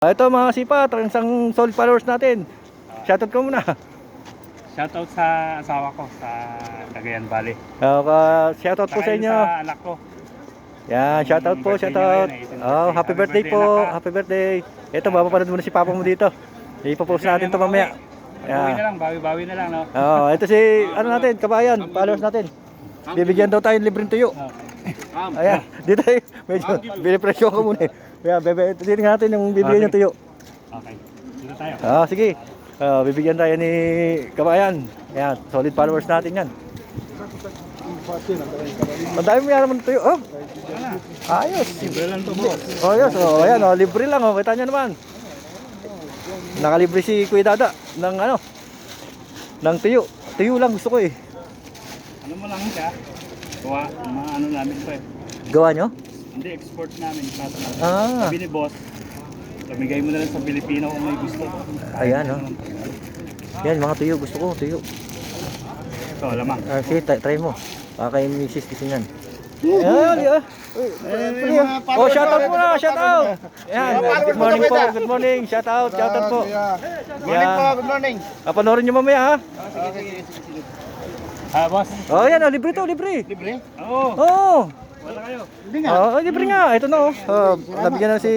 Ito mga sipat, ang isang solid followers natin. Shoutout ko muna. Shoutout sa asawa ko sa Cagayan Valley. Shoutout po sa inyo. Sa anak ko. Yan, shoutout po, Birthday shoutout. niya ngayon, Oh, happy happy birthday birthday, po. anak. Happy birthday. Ito, mapapanood mo na si Papa mo dito. Ipopost natin to mamaya. Bawi na lang, bawi-bawi na lang, no? Oh, ito si ano natin, kabayan, followers natin. Bibigyan daw tayo ng libreng tuyo. Ayan, dito tayo. Medyo binipresyo ko muna. Ayan, bebe, titingnan natin yung bibigyan niya tuyo. Okay. Dito tayo. Sige. Bibigyan tayo ni kabayan. Ayan, solid followers natin yan. Ang dami mo yaman tuyo. Oh, ayos. Libre lang to, boss. Oh, ayos. Oh, ayan, oh, libre lang. Oh, kita nyo naman. Nakalibre si Kuya Dada ng ano, ng tuyo. Tuyo lang gusto ko eh. Ano mo lang siya? Gawa, mga ano namin to eh. Gawa nyo? Hindi, export namin. Ah. Sabi ni boss, pamigay mo na lang sa Pilipino kung may gusto. Ayan, oh. Yan, mga tuyo. Gusto ko, tuyo. Ito, lamang. Sige, try mo. Baka yung misis gusto nyan. Ayan, oh, shoutout muna, shoutout. Ayan, good morning po, good morning. Shoutout po. Good morning po, good morning. Panoorin nyo mamaya ha. Boss. Oh, yan, oh, libre to, libre. Libre? Oo. Oh. Wala kayo. Hindi nga. Oh, libre nga. Ito na oh. Nabigyan na si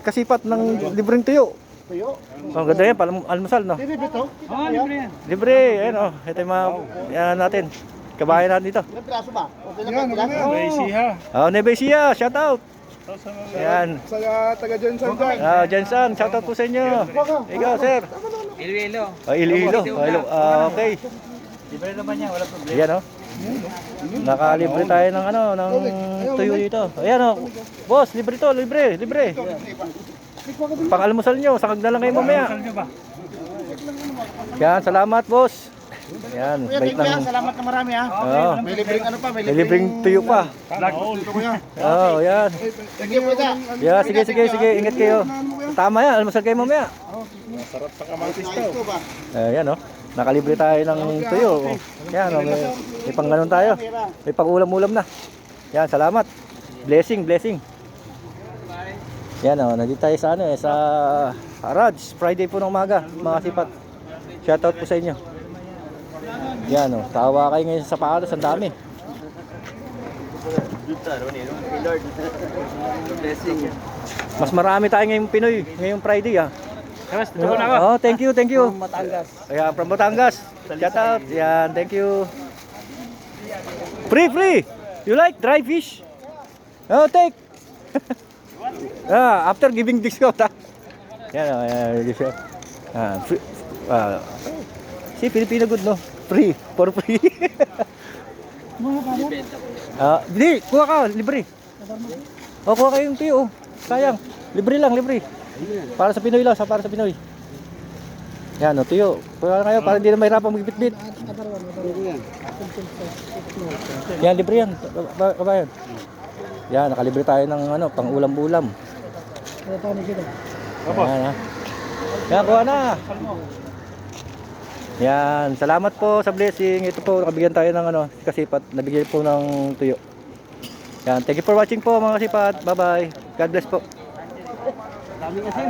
Kasipat ng libreng tuyo. Tuyo. Oh, ganda yan, almusal no. Libre to? Oo, libre yan. Libre, ayan oh. Ito yung mga yan natin. Kabayan natin dito. Ilang piraso ba? Okay lang ba? Piraso? Tracy ha. Oh, Nebesia, shoutout. Ito sa mga... Yan. Sa taga Johnson dyan. Jensen, shoutout po sa inyo. Ikaw, sir. Iloilo. Oh, Iloilo. Okay. Libre naman yan, wala problema. Ayan oh. Nakalibre tayo ng ano, ng tuyo dito. Ayan oh. Boss, libre to, libre. Pang-almusal nyo, sakag na lang kayo mamaya. Saan nyo ba? Yan, salamat boss. Yan, Kuya, bait thank you ng... ha. Salamat na marami ha. Oo. May libreng ano pa? May libreng tuyo pa. Ito kuya. Oo, yan. Thank you kuya. Yeah, sige. Ingat kayo. Tama yan, almusal kayo mamaya. Sarap sa kamatis to. ba? Ayan oh. Nakalibre tayo ng tuyo. Yan oh, may pang ganun tayo. May pang ulam-ulam na. Yan, salamat. Blessing. Yan oh, nandito tayo sa ano sa Raj. Friday po ng umaga, mga sipat. Shoutout po sa inyo. Yan oh, tawa kayo ngayon sa Sapatos, ang dami. Mas marami tayo ngayong Pinoy, ngayong Friday ah. Tapos, tuko na ako. Oh, thank you. From Batangas. Ayan, from Batangas. Shout out. Yan, thank you. Free. You like dry fish? Oh, take. After giving discount ha. Yan, discount. Free. Si Filipino good no? Free, for free. Hindi, kuha ka, libre. Kuha kayo yung tuyo. Sayang, libre lang. Para sa Pinoy lang, para sa Pinoy. Yan, tuyo. Kuha kayo para hindi na mahirapang magbitbit. Yan, libre yan. Kabayan. Yan, nakalibre tayo ng ano, pang ulam-ulam. Yan, ha. Yan, kuha na. Yan, salamat po sa blessing. Ito po, nakabigyan tayo ng ano, Kasipat. Nabigyan po ng tuyo. Yan, thank you for watching po mga Kasipat. Bye-bye. God bless po. Dami kasi.